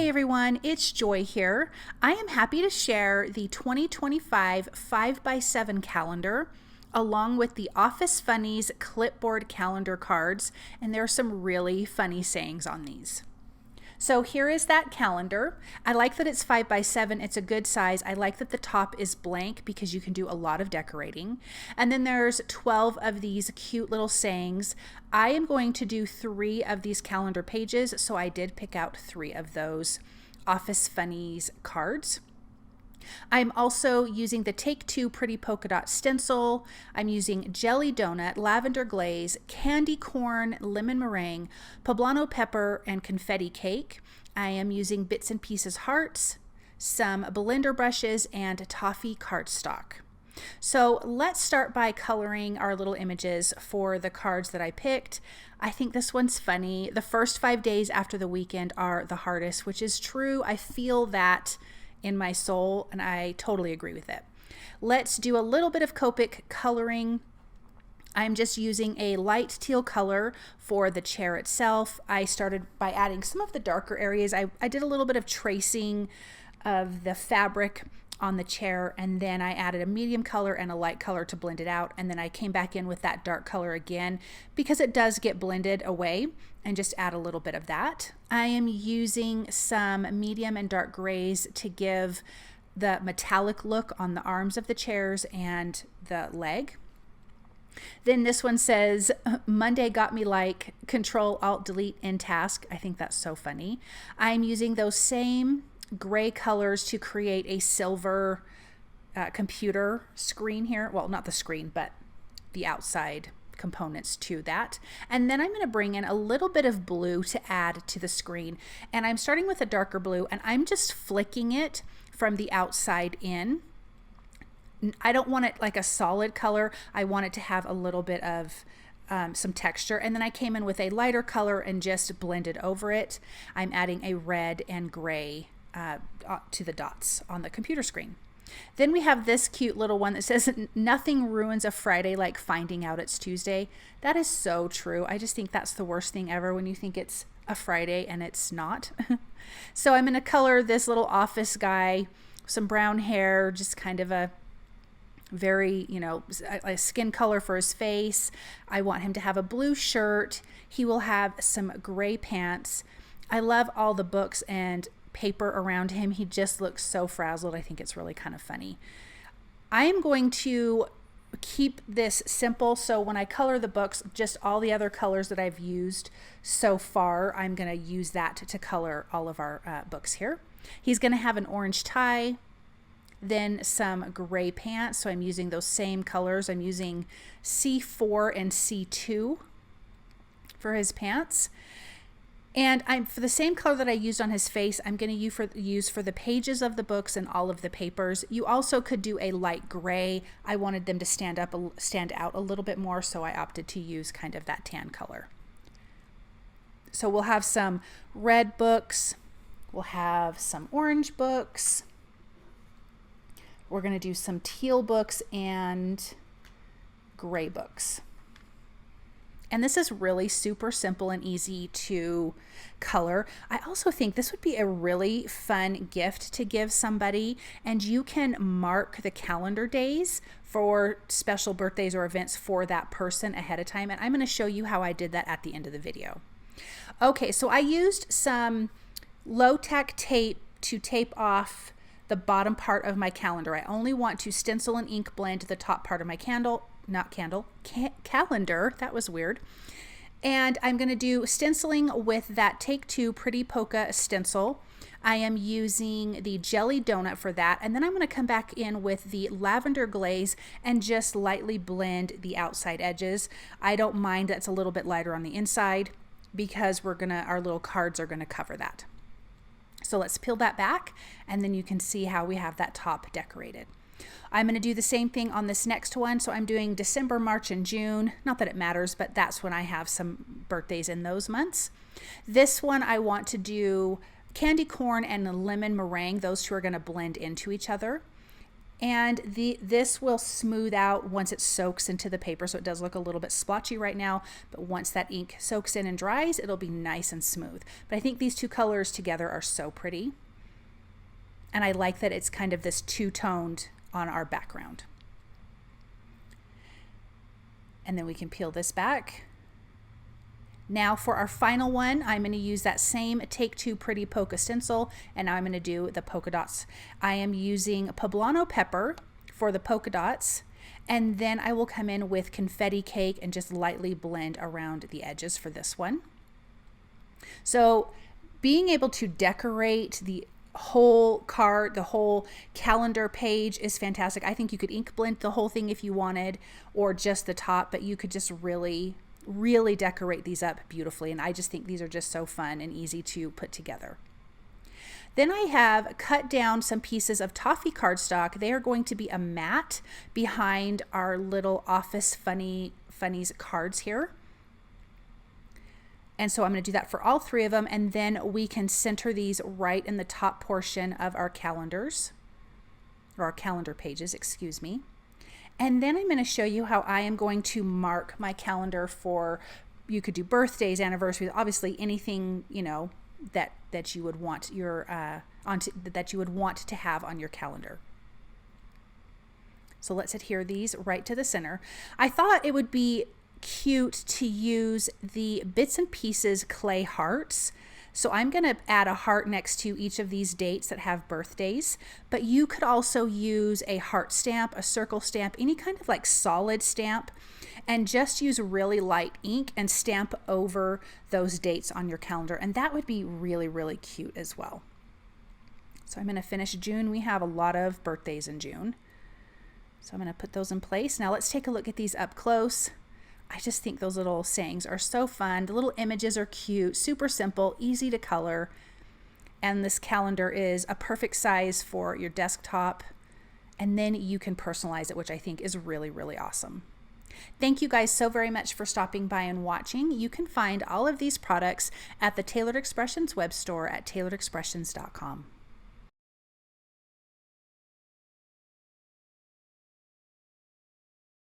Hey everyone, it's Joy here. I am happy to share the 2025 5x7 calendar along with the Office Funnies Clipboard calendar cards, and there are some really funny sayings on these. So here is that calendar. I like that it's 5x7. It's a good size. I like that the top is blank because you can do a lot of decorating. And then there's 12 of these cute little sayings. I am going to do 3 of these calendar pages, so I did pick out 3 of those Office Funnies cards. I'm also using the Take 2 Pretty Polka Dot Stencil. I'm using Jelly Donut, Lavender Glaze, Candy Corn, Lemon Meringue, Poblano Pepper, and Confetti Cake. I am using Bits and Pieces Hearts, some blender brushes, and Toffee Cardstock. So let's start by coloring our little images for the cards that I picked. I think this one's funny. The first 5 days after the weekend are the hardest, which is true. I feel that in my soul, and I totally agree with it. Let's do a little bit of Copic coloring. I'm just using a light teal color for the chair itself. I started by adding some of the darker areas. I did a little bit of tracing of the fabric on the chair, and then I added a medium color and a light color to blend it out, and then I came back in with that dark color again because it does get blended away, and just add a little bit of that. I am using some medium and dark grays to give the metallic look on the arms of the chairs and the leg. Then this one says, Monday got me like Control-Alt-Delete in task. I think that's so funny. I'm using those same gray colors to create a silver computer screen here. Well, not the screen, but the outside components to that. And then I'm going to bring in a little bit of blue to add to the screen. And I'm starting with a darker blue, and I'm just flicking it from the outside in. I don't want it like a solid color. I want it to have a little bit of some texture. And then I came in with a lighter color and just blended over it. I'm adding a red and gray to the dots on the computer screen. Then we have this cute little one that says, nothing ruins a Friday like finding out it's Tuesday. That is so true. I just think that's the worst thing ever when you think it's a Friday and it's not. So I'm going to color this little office guy, some brown hair, just kind of a very, a skin color for his face. I want him to have a blue shirt. He will have some gray pants. I love all the books and paper around him. He just looks so frazzled. I think it's really kind of funny. I am going to keep this simple, so when I color the books, just all the other colors that I've used so far, I'm going to use that to color all of our books here. He's going to have an orange tie, then some gray pants, so I'm using those same colors. I'm using C4 and C2 for his pants. And for the same color that I used on his face, I'm going to use for the pages of the books and all of the papers. You also could do a light gray. I wanted them to stand out a little bit more, so I opted to use kind of that tan color. So we'll have some red books. We'll have some orange books. We're going to do some teal books and gray books. And this is really super simple and easy to color. I also think this would be a really fun gift to give somebody, and you can mark the calendar days for special birthdays or events for that person ahead of time. And I'm going to show you how I did that at the end of the video. Okay, so I used some low-tack tape to tape off the bottom part of my calendar. I only want to stencil and ink blend the top part of my calendar. That was weird. And I'm going to do stenciling with that Take 2 Pretty Polka stencil. I am using the Jelly Donut for that. And then I'm going to come back in with the Lavender Glaze and just lightly blend the outside edges. I don't mind that's a little bit lighter on the inside because our little cards are going to cover that. So let's peel that back, and then you can see how we have that top decorated. I'm going to do the same thing on this next one. So I'm doing December, March, and June. Not that it matters, but that's when I have some birthdays in those months. This one I want to do Candy Corn and Lemon Meringue. Those two are going to blend into each other. And this will smooth out once it soaks into the paper, so it does look a little bit splotchy right now, but once that ink soaks in and dries, it'll be nice and smooth. But I think these two colors together are so pretty. And I like that it's kind of this two-toned on our background. And then we can peel this back. Now for our final one, I'm going to use that same Take Two Pretty Polka stencil, and now I'm going to do the polka dots. I am using Poblano pepper for the polka dots, and then I will come in with confetti cake and just lightly blend around the edges for this one. So being able to decorate the whole card, the whole calendar page is fantastic. I think you could ink blend the whole thing if you wanted, or just the top, but you could just really decorate these up beautifully. And I just think these are just so fun and easy to put together. Then I have cut down some pieces of Toffee Cardstock. They are going to be a mat behind our little Office Funnies cards here. And so I'm going to do that for all three of them, and then we can center these right in the top portion of our calendars, or our calendar pages, excuse me. And then I'm going to show you how I am going to mark my calendar for, you could do birthdays, anniversaries, obviously anything, you know, that you would want your that you would want to have on your calendar. So let's adhere these right to the center. I thought it would be cute to use the Bits and Pieces clay hearts. So I'm going to add a heart next to each of these dates that have birthdays, but you could also use a heart stamp, a circle stamp, any kind of like solid stamp, and just use really light ink and stamp over those dates on your calendar. And that would be really cute as well. So I'm going to finish June. We have a lot of birthdays in June. So I'm going to put those in place. Now let's take a look at these up close. I just think those little sayings are so fun. The little images are cute, super simple, easy to color. And this calendar is a perfect size for your desktop. And then you can personalize it, which I think is really awesome. Thank you guys so very much for stopping by and watching. You can find all of these products at the Tailored Expressions web store at tailoredexpressions.com.